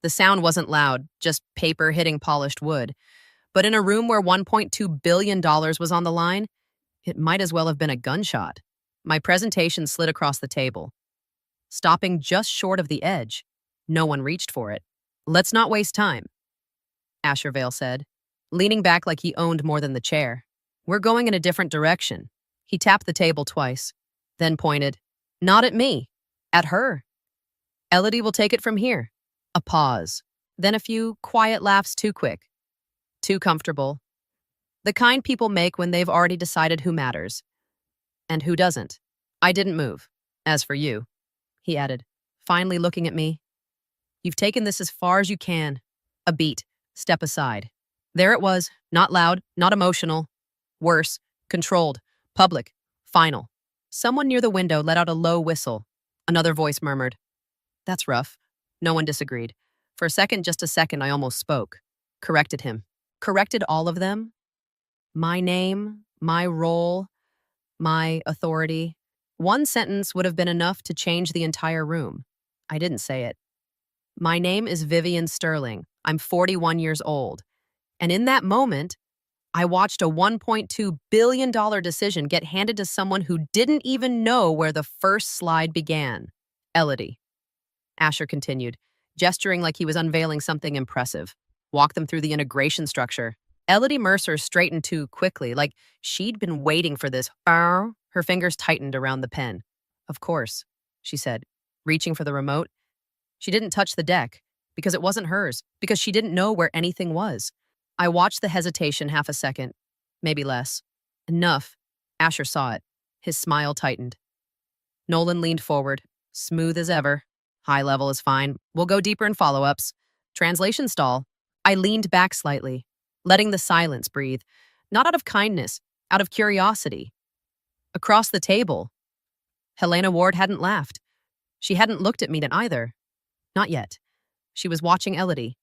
The sound wasn't loud, just paper hitting polished wood. But in a room where $1.2 billion was on the line, it might as well have been a gunshot. My presentation slid across the table, stopping just short of the edge. No one reached for it. "Let's not waste time," Ashervale said, leaning back like he owned more than the chair. "We're going in a different direction." He tapped the table twice, then pointed. "Not at me, at her. Elodie will take it from here." A pause, then a few quiet laughs too quick, too comfortable. The kind people make when they've already decided who matters and who doesn't. I didn't move. "As for you," he added, finally looking at me, "you've taken this as far as you can. A beat, step aside." There it was, not loud, not emotional. Worse, controlled, public, final. Someone near the window let out a low whistle. Another voice murmured, "That's rough." No one disagreed. For a second, just a second, I almost spoke. Corrected him. Corrected all of them. My name, my role, my authority. One sentence would have been enough to change the entire room. I didn't say it. "My name is Vivian Sterling. I'm 41 years old." And in that moment, I watched a $1.2 billion decision get handed to someone who didn't even know where the first slide began. "Elodie," Asher continued, gesturing like he was unveiling something impressive. "Walk them through the integration structure." Elodie Mercer straightened too quickly, like she'd been waiting for this. Her fingers tightened around the pen. "Of course," she said, reaching for the remote. She didn't touch the deck, because it wasn't hers, because she didn't know where anything was. I watched the hesitation half a second, maybe less. Enough. Asher saw it. His smile tightened. Nolan leaned forward, smooth as ever. "High level is fine. We'll go deeper in follow-ups." Translation stall. I leaned back slightly, letting the silence breathe, not out of kindness, out of curiosity. Across the table, Helena Ward hadn't laughed. She hadn't looked at me either. Not yet. She was watching Elodie.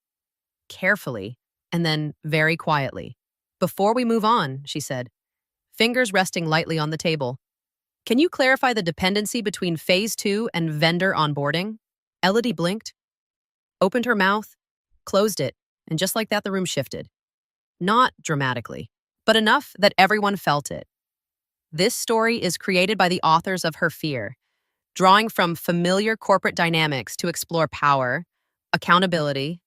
Carefully, and then very quietly. "Before we move on," she said, fingers resting lightly on the table, "can you clarify the dependency between Phase 2 and vendor onboarding?" Elodie blinked, opened her mouth, closed it, and just like that the room shifted. Not dramatically, but enough that everyone felt it. This story is created by the authors of Her Fear, drawing from familiar corporate dynamics to explore power, accountability,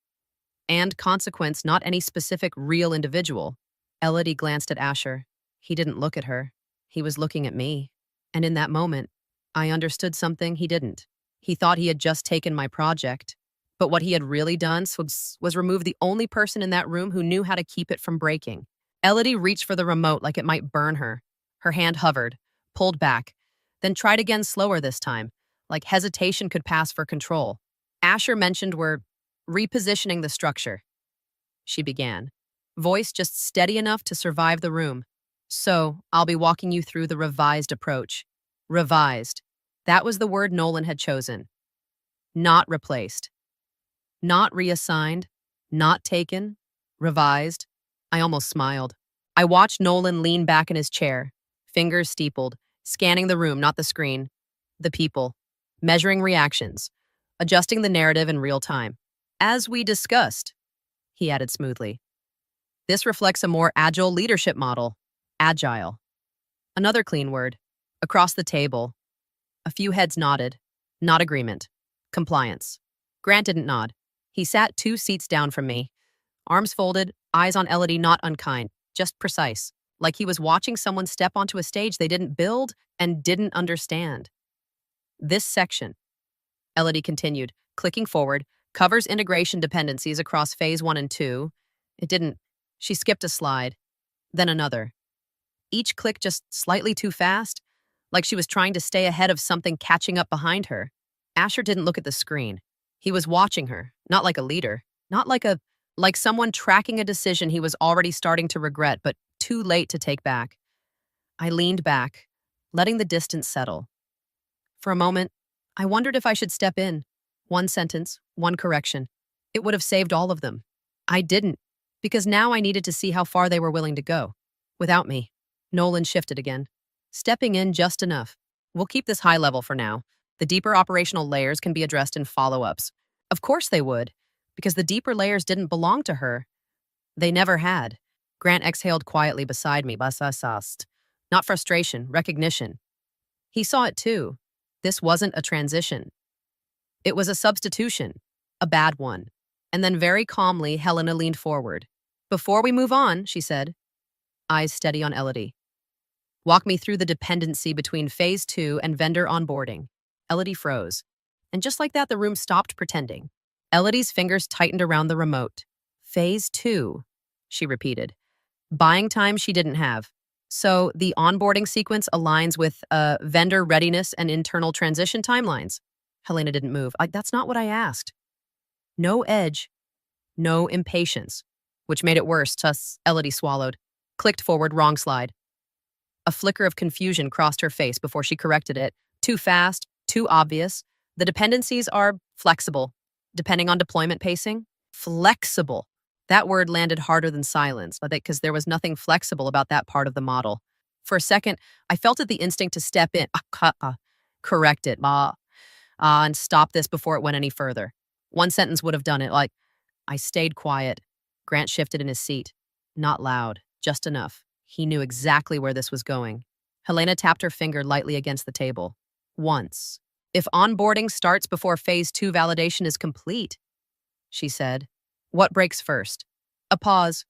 and consequence, not any specific real individual. Elodie glanced at Asher. He didn't look at her. He was looking at me. And in that moment, I understood something he didn't. He thought he had just taken my project. But what he had really done was remove the only person in that room who knew how to keep it from breaking. Elodie reached for the remote like it might burn her. Her hand hovered, pulled back, then tried again slower this time, like hesitation could pass for control. Asher mentioned we're repositioning the structure, she began, voice just steady enough to survive the room. "So, I'll be walking you through the revised approach." Revised. That was the word Nolan had chosen. Not replaced. Not reassigned. Not taken. Revised. I almost smiled. I watched Nolan lean back in his chair, fingers steepled, scanning the room, not the screen. The people. Measuring reactions. Adjusting the narrative in real time. "As we discussed," he added smoothly. "This reflects a more agile leadership model." Agile. Another clean word. Across the table. A few heads nodded. Not agreement. Compliance. Grant didn't nod. He sat 2 seats down from me. Arms folded, eyes on Elodie, not unkind, just precise. Like he was watching someone step onto a stage they didn't build and didn't understand. "This section," Elodie continued, clicking forward, "covers integration dependencies across Phase 1 and 2. It didn't. She skipped a slide. Then another. Each click just slightly too fast, like she was trying to stay ahead of something catching up behind her. Asher didn't look at the screen. He was watching her, not like a leader, not like someone tracking a decision he was already starting to regret, but too late to take back. I leaned back, letting the distance settle. For a moment, I wondered if I should step in. One sentence, one correction. It would have saved all of them. I didn't, because now I needed to see how far they were willing to go. Without me. Nolan shifted again, stepping in just enough. "We'll keep this high level for now. The deeper operational layers can be addressed in follow-ups." Of course they would, because the deeper layers didn't belong to her. They never had. Grant exhaled quietly beside me, basasast. Not frustration, recognition. He saw it too. This wasn't a transition. It was a substitution, a bad one. And then very calmly, Helena leaned forward. Before we move on, she said, eyes steady on Elodie. Walk me through the dependency between Phase 2 and vendor onboarding. Elodie froze. And just like that, the room stopped pretending. Elodie's fingers tightened around the remote. Phase 2, she repeated. Buying time she didn't have. So the onboarding sequence aligns with vendor readiness and internal transition timelines. Helena didn't move. That's not what I asked. No edge, no impatience, which made it worse. Elodie swallowed. Clicked forward, wrong slide. A flicker of confusion crossed her face before she corrected it. Too fast, too obvious. The dependencies are flexible, depending on deployment pacing. Flexible. That word landed harder than silence, because there was nothing flexible about that part of the model. For a second, I felt it the instinct to step in, correct it, and stop this before it went any further. One sentence would have done it, like, I stayed quiet. Grant shifted in his seat. Not loud, just enough. He knew exactly where this was going. Helena tapped her finger lightly against the table. Once. If onboarding starts before Phase 2 validation is complete, she said. What breaks first? A pause.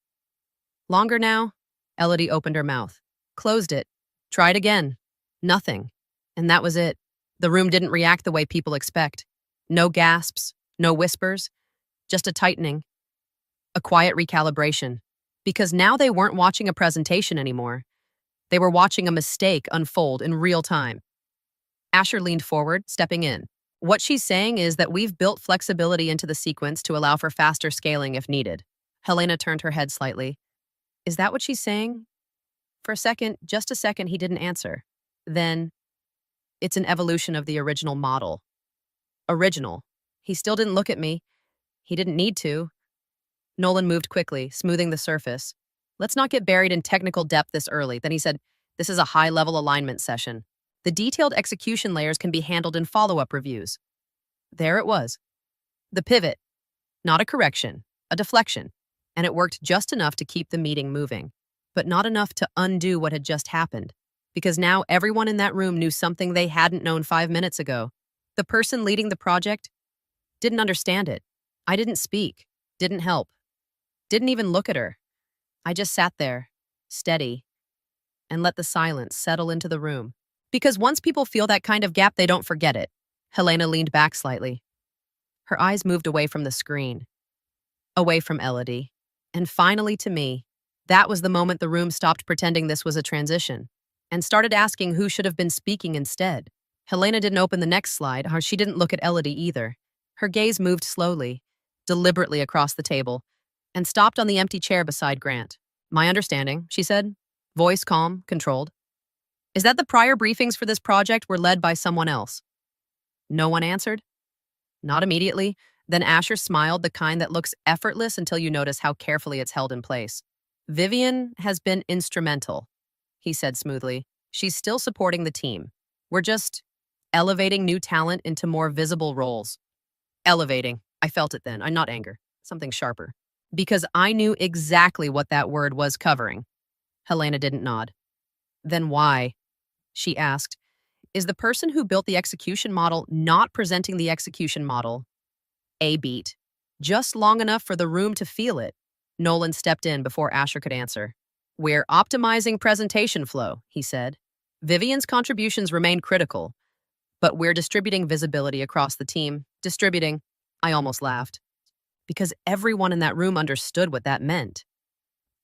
Longer now? Elodie opened her mouth. Closed it. Tried again. Nothing. And that was it. The room didn't react the way people expect. No gasps, no whispers, just a tightening. A quiet recalibration. Because now they weren't watching a presentation anymore. They were watching a mistake unfold in real time. Asher leaned forward, stepping in. What she's saying is that we've built flexibility into the sequence to allow for faster scaling if needed. Helena turned her head slightly. Is that what she's saying? For a second, just a second, he didn't answer. Then, it's an evolution of the original model. Original. He still didn't look at me. He didn't need to. Nolan moved quickly, smoothing the surface. Let's not get buried in technical depth this early. Then he said, this is a high-level alignment session. The detailed execution layers can be handled in follow-up reviews. There it was. The pivot. Not a correction, a deflection. And it worked just enough to keep the meeting moving, but not enough to undo what had just happened. Because now everyone in that room knew something they hadn't known 5 minutes ago. The person leading the project didn't understand it. I didn't speak, didn't help, didn't even look at her. I just sat there, steady, and let the silence settle into the room. Because once people feel that kind of gap, they don't forget it. Helena leaned back slightly. Her eyes moved away from the screen, away from Elodie, and finally to me. That was the moment the room stopped pretending this was a transition and started asking who should have been speaking instead. Helena didn't open the next slide, or she didn't look at Elodie either. Her gaze moved slowly, deliberately across the table, and stopped on the empty chair beside Grant. My understanding, she said, voice calm, controlled, is that the prior briefings for this project were led by someone else. No one answered. Not immediately. Then Asher smiled, the kind that looks effortless until you notice how carefully it's held in place. Vivian has been instrumental, he said smoothly. She's still supporting the team. We're just elevating new talent into more visible roles. Elevating. I felt it then. I'm not anger. Something sharper. Because I knew exactly what that word was covering. Helena didn't nod. Then why? She asked. Is the person who built the execution model not presenting the execution model? A beat. Just long enough for the room to feel it. Nolan stepped in before Asher could answer. We're optimizing presentation flow, he said. Vivian's contributions remain critical, but we're distributing visibility across the team. Distributing. I almost laughed. Because everyone in that room understood what that meant.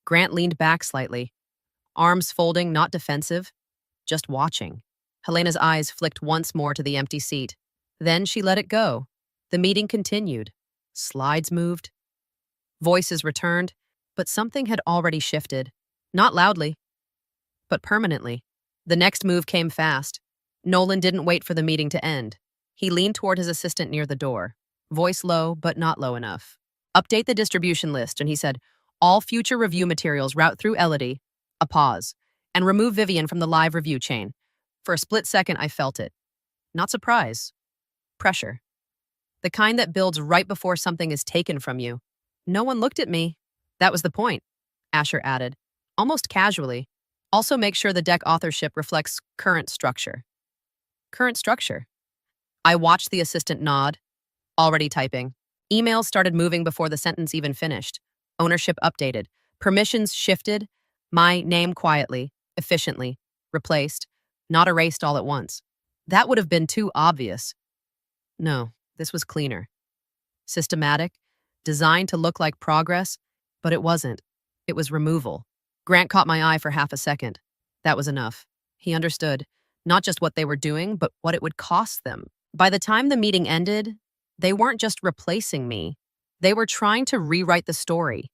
Grant leaned back slightly, arms folding, not defensive, just watching. Helena's eyes flicked once more to the empty seat. Then she let it go. The meeting continued. Slides moved. Voices returned, but something had already shifted. Not loudly, but permanently. The next move came fast. Nolan didn't wait for the meeting to end. He leaned toward his assistant near the door. Voice low, but not low enough. Update the distribution list, and he said, all future review materials route through Elodie. A pause. And remove Vivian from the live review chain. For a split second, I felt it. Not surprise. Pressure. The kind that builds right before something is taken from you. No one looked at me. That was the point, Asher added, almost casually. Also make sure the deck authorship reflects current structure. Current structure. I watched the assistant nod, already typing. Emails started moving before the sentence even finished. Ownership updated. Permissions shifted. My name quietly, efficiently, replaced, not erased all at once. That would have been too obvious. No, this was cleaner. Systematic, designed to look like progress, but it wasn't. It was removal. Grant caught my eye for half a second. That was enough. He understood, not just what they were doing, but what it would cost them. By the time the meeting ended, they weren't just replacing me. They were trying to rewrite the story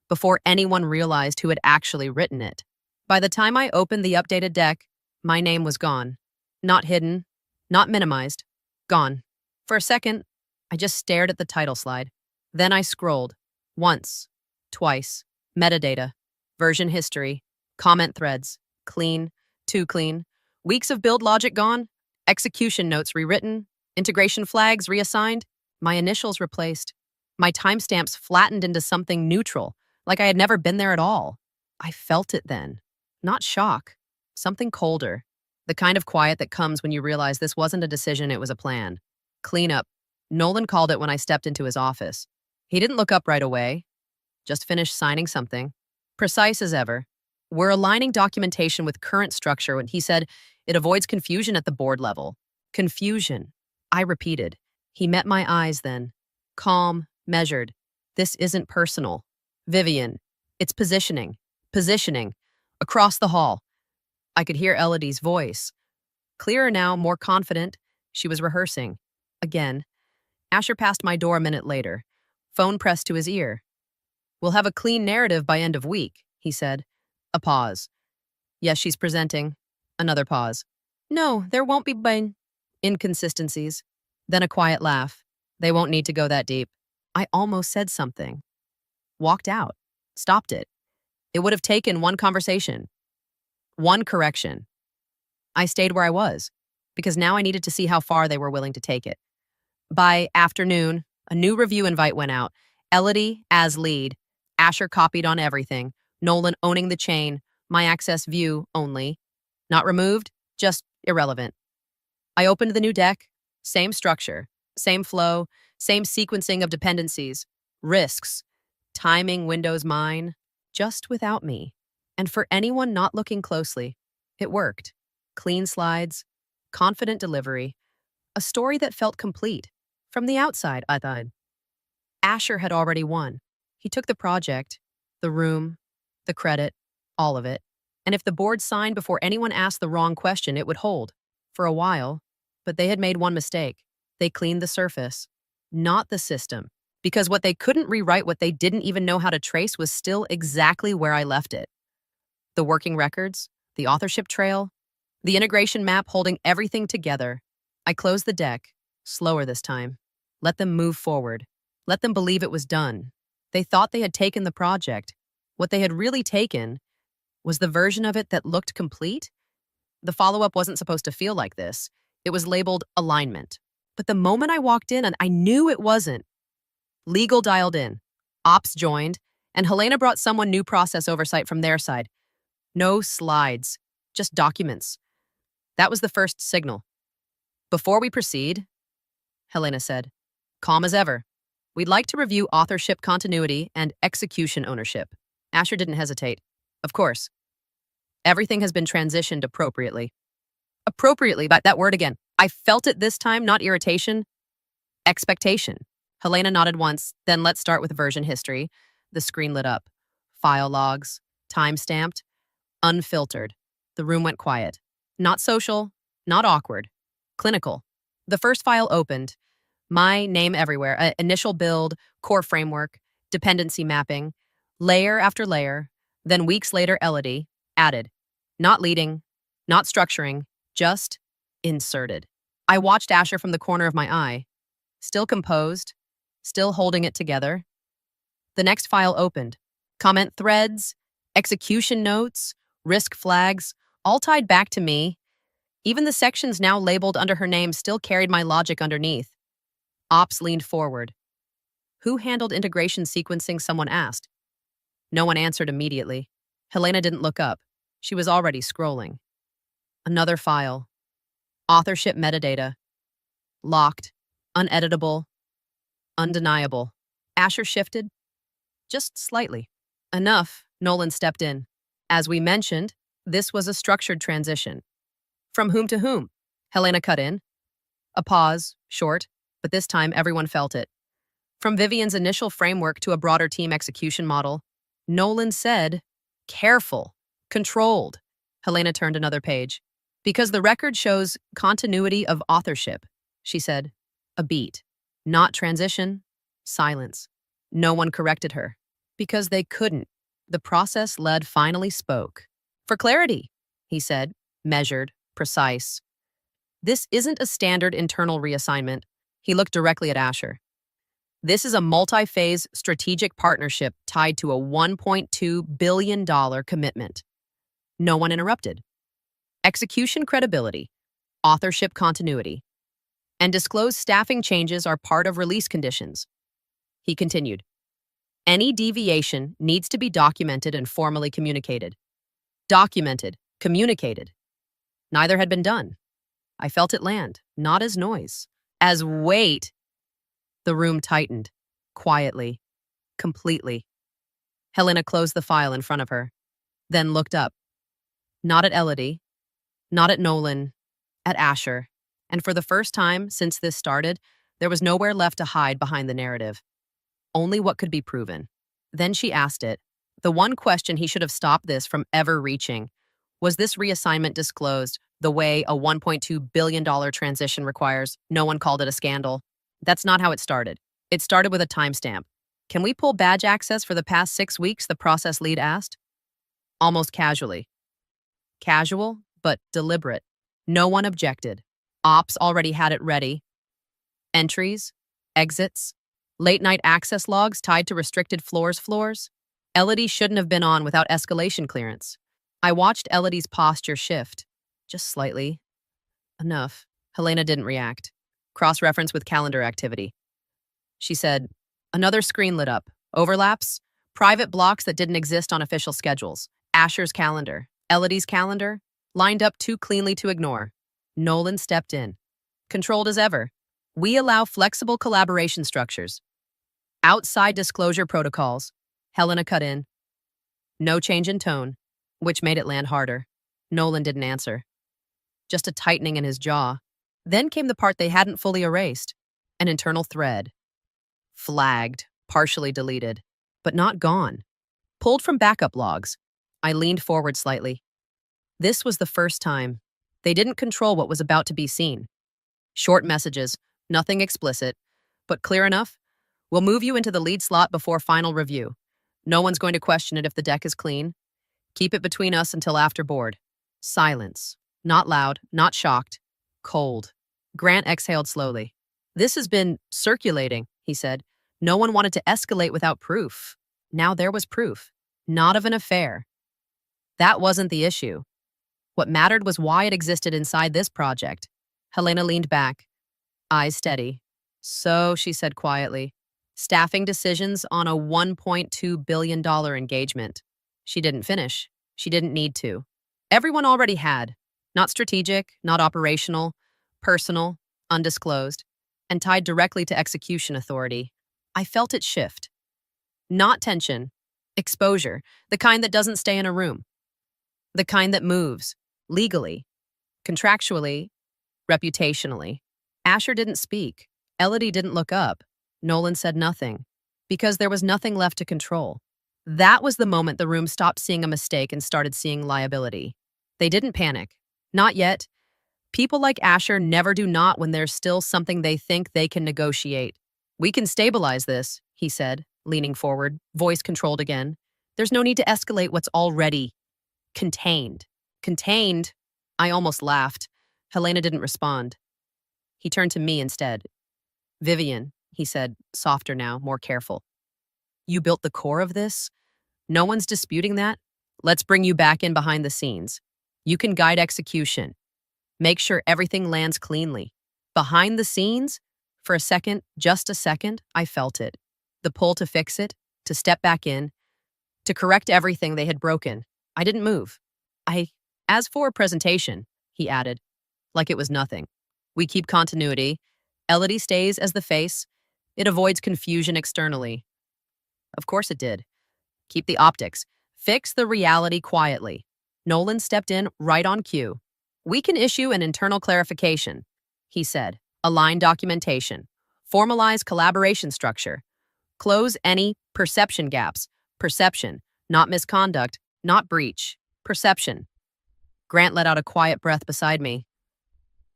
before anyone realized who had actually written it. By the time I opened the updated deck, my name was gone. Not hidden, not minimized, gone. For a second, I just stared at the title slide. Then I scrolled. Once, twice, metadata, version history, comment threads, clean, too clean, weeks of build logic gone, execution notes rewritten, integration flags reassigned, my initials replaced, my timestamps flattened into something neutral, like I had never been there at all. I felt it then. Not shock, something colder. The kind of quiet that comes when you realize this wasn't a decision, it was a plan. Cleanup. Nolan called it when I stepped into his office. He didn't look up right away, just finished signing something. Precise as ever. We're aligning documentation with current structure when he said it avoids confusion at the board level. Confusion. I repeated. He met my eyes then. Calm, measured. This isn't personal. Vivian. It's positioning. Positioning. Across the hall. I could hear Elodie's voice. Clearer now, more confident. She was rehearsing. Again. Asher passed my door a minute later. Phone pressed to his ear. We'll have a clean narrative by end of week, he said. A pause. Yes, she's presenting. Another pause. No, there won't be inconsistencies. Then a quiet laugh. They won't need to go that deep. I almost said something. Walked out. Stopped it. It would have taken one conversation. One correction. I stayed where I was, because now I needed to see how far they were willing to take it. By afternoon, a new review invite went out. Elodie as lead. Asher copied on everything. Nolan owning the chain. My access view only. Not removed, just irrelevant. I opened the new deck. Same structure, same flow, same sequencing of dependencies, risks, timing windows mine, just without me. And for anyone not looking closely, it worked. Clean slides, confident delivery, a story that felt complete. From the outside, I thought. Asher had already won. He took the project, the room, the credit, all of it. And if the board signed before anyone asked the wrong question, it would hold. For a while. But they had made one mistake. They cleaned the surface, not the system. Because what they couldn't rewrite, what they didn't even know how to trace, was still exactly where I left it. The working records, the authorship trail, the integration map holding everything together. I closed the deck, slower this time. Let them move forward. Let them believe it was done. They thought they had taken the project. What they had really taken was the version of it that looked complete. The follow-up wasn't supposed to feel like this. It was labeled alignment. But the moment I walked in, and I knew it wasn't. Legal dialed in. Ops joined, and Helena brought someone new process oversight from their side. No slides, just documents. That was the first signal. Before we proceed, Helena said, calm as ever, we'd like to review authorship continuity and execution ownership. Asher didn't hesitate. Of course. Everything has been transitioned appropriately. Appropriately, but that word again. I felt it this time, not irritation. Expectation. Helena nodded once, then let's start with version history. The screen lit up. File logs, time-stamped, unfiltered. The room went quiet. Not social, not awkward. Clinical. The first file opened. My name everywhere. Initial build, core framework, dependency mapping, layer after layer. Then weeks later, Elodie added. Not leading, not structuring, just inserted. I watched Asher from the corner of my eye. Still composed, still holding it together. The next file opened. Comment threads, execution notes, risk flags, all tied back to me. Even the sections now labeled under her name still carried my logic underneath. Ops leaned forward. Who handled integration sequencing? Someone asked. No one answered immediately. Helena didn't look up. She was already scrolling. Another file. Authorship metadata. Locked. Uneditable. Undeniable. Asher shifted. Just slightly. Enough, Nolan stepped in. As we mentioned, this was a structured transition. From whom to whom? Helena cut in. A pause, short, but this time everyone felt it. From Vivian's initial framework to a broader team execution model, Nolan said, careful, controlled. Helena turned another page. Because the record shows continuity of authorship, she said. A beat. Not transition, silence. No one corrected her. Because they couldn't. The process lead finally spoke. For clarity, he said, measured, precise. This isn't a standard internal reassignment. He looked directly at Asher. This is a multi-phase strategic partnership tied to a $1.2 billion commitment. No one interrupted. Execution credibility, authorship continuity, and disclosed staffing changes are part of release conditions. He continued. Any deviation needs to be documented and formally communicated. Documented, communicated. Neither had been done. I felt it land, not as noise, as weight. The room tightened, quietly, completely. Helena closed the file in front of her, then looked up. Not at Elodie, not at Nolan, at Asher. And for the first time since this started, there was nowhere left to hide behind the narrative. Only what could be proven. Then she asked it, the one question he should have stopped this from ever reaching. Was this reassignment disclosed the way a $1.2 billion transition requires? No one called it a scandal. That's not how it started. It started with a timestamp. Can we pull badge access for the past 6 weeks? The process lead asked. Almost casually. Casual, but deliberate. No one objected. Ops already had it ready. Entries, exits, late-night access logs tied to restricted floors. Elodie shouldn't have been on without escalation clearance. I watched Elodie's posture shift. Just slightly. Enough. Helena didn't react. Cross-reference with calendar activity. She said, another screen lit up. Overlaps, private blocks that didn't exist on official schedules. Asher's calendar, Elodie's calendar, lined up too cleanly to ignore. Nolan stepped in. Controlled as ever. We allow flexible collaboration structures. Outside disclosure protocols. Helena cut in. No change in tone, which made it land harder. Nolan didn't answer. Just a tightening in his jaw. Then came the part they hadn't fully erased. An internal thread. Flagged, partially deleted, but not gone. Pulled from backup logs. I leaned forward slightly. This was the first time. They didn't control what was about to be seen. Short messages, nothing explicit, but clear enough. We'll move you into the lead slot before final review. No one's going to question it if the deck is clean. Keep it between us until after board. Silence. Not loud, not shocked. Cold. Grant exhaled slowly. This has been circulating, he said. No one wanted to escalate without proof. Now there was proof. Not of an affair. That wasn't the issue. What mattered was why it existed inside this project. Helena leaned back, eyes steady. So, she said quietly, staffing decisions on a $1.2 billion engagement. She didn't finish. She didn't need to. Everyone already had. Not strategic, not operational, personal, undisclosed, and tied directly to execution authority. I felt it shift. Not tension, exposure, the kind that doesn't stay in a room. The kind that moves, legally, contractually, reputationally. Asher didn't speak. Elodie didn't look up. Nolan said nothing, because there was nothing left to control. That was the moment the room stopped seeing a mistake and started seeing liability. They didn't panic. Not yet. People like Asher never do not when there's still something they think they can negotiate. We can stabilize this, he said, leaning forward, voice controlled again. There's no need to escalate what's already contained. Contained? I almost laughed. Helena didn't respond. He turned to me instead. Vivian, he said, softer now, more careful. You built the core of this? No one's disputing that? Let's bring you back in behind the scenes. You can guide execution. Make sure everything lands cleanly. Behind the scenes, For a second, just a second, I felt it. The pull to fix it, to step back in, to correct everything they had broken. I didn't move. As for a presentation, he added, like it was nothing. We keep continuity. Elodie stays as the face. It avoids confusion externally. Of course it did. Keep the optics. Fix the reality quietly. Nolan stepped in right on cue. We can issue an internal clarification, he said. Align documentation. Formalize collaboration structure. Close any perception gaps. Perception, not misconduct, not breach. Perception. Grant let out a quiet breath beside me.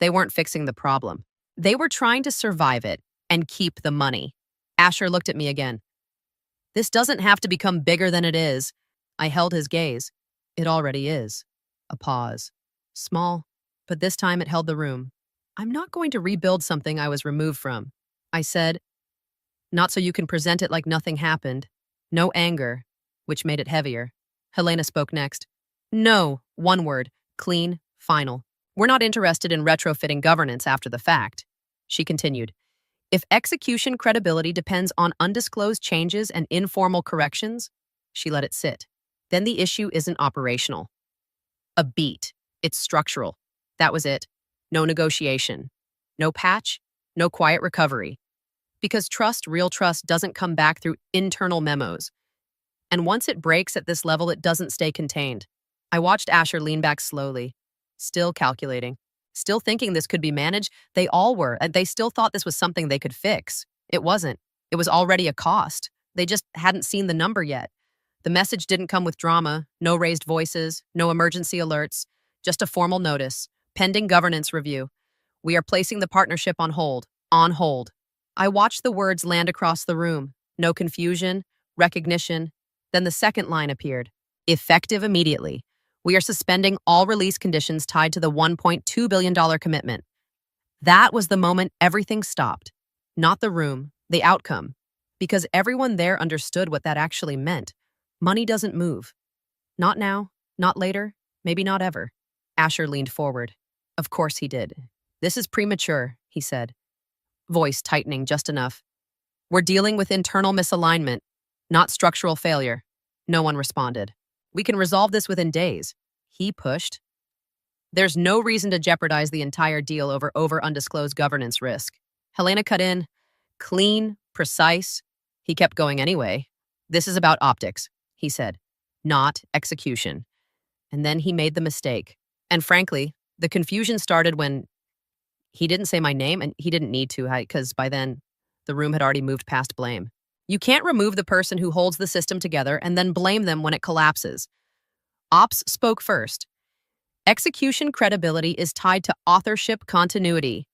They weren't fixing the problem. They were trying to survive it and keep the money. Asher looked at me again. This doesn't have to become bigger than it is. I held his gaze. It already is. A pause. Small, but this time it held the room. I'm not going to rebuild something I was removed from. I said, not so you can present it like nothing happened. No anger, which made it heavier. Helena spoke next. No, one word, clean, final. We're not interested in retrofitting governance after the fact. She continued. If execution credibility depends on undisclosed changes and informal corrections, she let it sit. Then the issue isn't operational. A beat. It's structural. That was it. No negotiation. No patch. No quiet recovery. Because trust, real trust, doesn't come back through internal memos. And once it breaks at this level, it doesn't stay contained. I watched Asher lean back slowly, still calculating, still thinking this could be managed. They all were, and they still thought this was something they could fix. It wasn't. It was already a cost. They just hadn't seen the number yet. The message didn't come with drama, no raised voices, no emergency alerts, just a formal notice, pending governance review. We are placing the partnership on hold, on hold. I watched the words land across the room. No confusion, recognition. Then the second line appeared. Effective immediately. We are suspending all release conditions tied to the $1.2 billion commitment. That was the moment everything stopped. Not the room, the outcome. Because everyone there understood what that actually meant. Money doesn't move. Not now, not later, maybe not ever. Asher leaned forward. Of course he did. This is premature, he said. Voice tightening just enough. We're dealing with internal misalignment, not structural failure. No one responded. We can resolve this within days. He pushed. There's no reason to jeopardize the entire deal over undisclosed governance risk. Helena cut in. Clean, precise. He kept going anyway. This is about optics, he said, not execution. And then he made the mistake. And frankly, the confusion started when he didn't say my name, and he didn't need to, because by then, the room had already moved past blame. You can't remove the person who holds the system together and then blame them when it collapses. Ops spoke first. Execution credibility is tied to authorship continuity.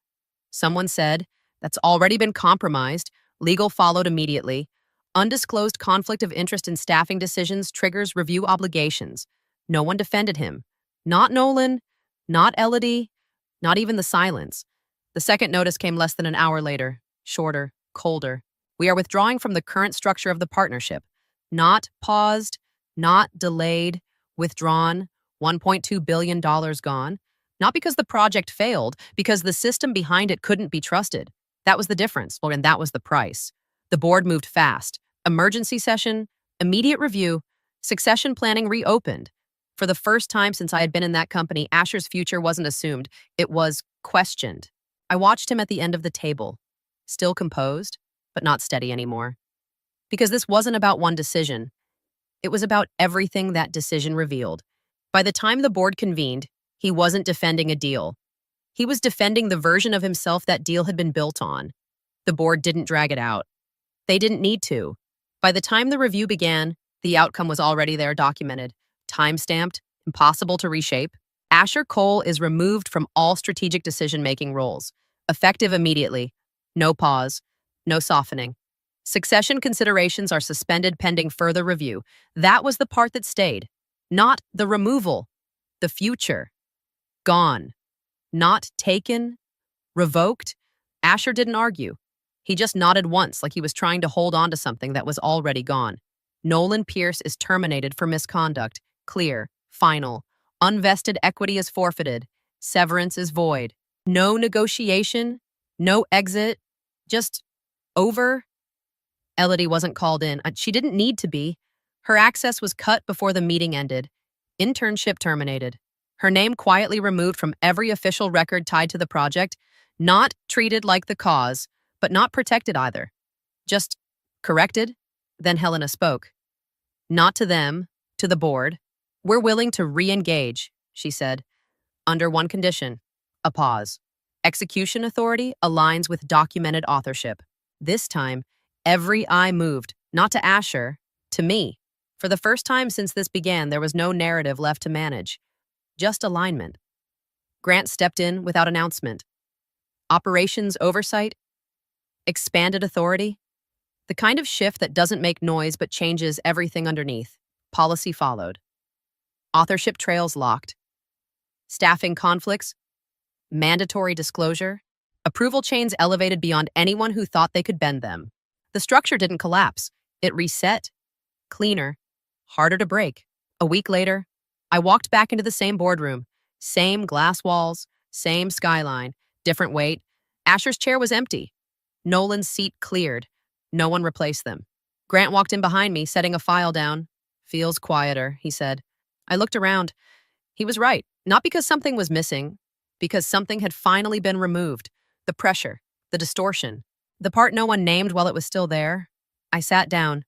Someone said, that's already been compromised. Legal followed immediately. Undisclosed conflict of interest in staffing decisions triggers review obligations. No one defended him. Not Nolan, not Elodie, not even the silence. The second notice came less than an hour later, shorter, colder. We are withdrawing from the current structure of the partnership. Not paused, not delayed, withdrawn, $1.2 billion gone. Not because the project failed, because the system behind it couldn't be trusted. That was the difference, and that was the price. The board moved fast. Emergency session, immediate review, succession planning reopened. For the first time since I had been in that company, Asher's future wasn't assumed. It was questioned. I watched him at the end of the table, still composed, but not steady anymore. Because this wasn't about one decision. It was about everything that decision revealed. By the time the board convened, he wasn't defending a deal. He was defending the version of himself that deal had been built on. The board didn't drag it out. They didn't need to. By the time the review began, the outcome was already there, documented, time-stamped, impossible to reshape. Asher Cole is removed from all strategic decision-making roles, effective immediately. No pause, no softening. Succession considerations are suspended pending further review. That was the part that stayed. Not the removal. The future. Gone. Not taken. Revoked. Asher didn't argue. He just nodded once like he was trying to hold on to something that was already gone. Nolan Pierce is terminated for misconduct. Clear. Final. Unvested equity is forfeited. Severance is void. No negotiation. No exit. Just over. Elodie wasn't called in. She didn't need to be. Her access was cut before the meeting ended. Internship terminated. Her name quietly removed from every official record tied to the project, not treated like the cause, but not protected either. Just corrected? Then Helena spoke. Not to them, to the board. We're willing to re-engage, she said, under one condition, a pause. Execution authority aligns with documented authorship. This time, every eye moved, not to Asher, to me. For the first time since this began, there was no narrative left to manage, just alignment. Grant stepped in without announcement. Operations oversight, expanded authority, the kind of shift that doesn't make noise but changes everything underneath. Policy followed. Authorship trails locked. Staffing conflicts, mandatory disclosure, approval chains elevated beyond anyone who thought they could bend them. The structure didn't collapse. It reset, cleaner, harder to break. A week later, I walked back into the same boardroom. Same glass walls, same skyline, different weight. Asher's chair was empty. Nolan's seat cleared. No one replaced them. Grant walked in behind me, setting a file down. Feels quieter, he said. I looked around. He was right. Not because something was missing, because something had finally been removed. The pressure, the distortion, the part no one named while it was still there. I sat down,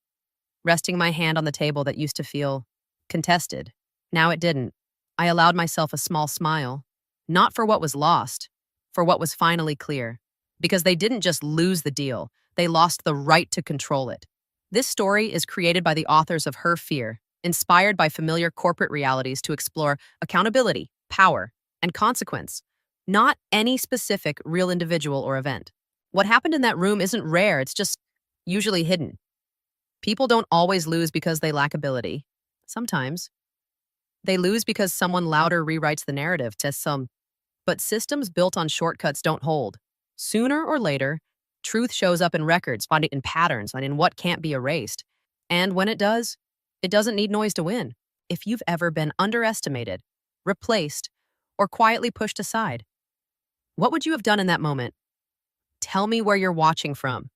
resting my hand on the table that used to feel contested. Now it didn't. I allowed myself a small smile. Not for what was lost, for what was finally clear. Because they didn't just lose the deal, they lost the right to control it. This story is created by the authors of Her Fear, inspired by familiar corporate realities to explore accountability, power, and consequence, not any specific real individual or event. What happened in that room isn't rare, it's just usually hidden. People don't always lose because they lack ability. Sometimes. They lose because someone louder rewrites the narrative to some. But systems built on shortcuts don't hold. Sooner or later, truth shows up in records, found in patterns, and in what can't be erased. And when it does, it doesn't need noise to win. If you've ever been underestimated, replaced, or quietly pushed aside, what would you have done in that moment? Tell me where you're watching from,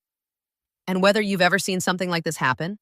and whether you've ever seen something like this happen.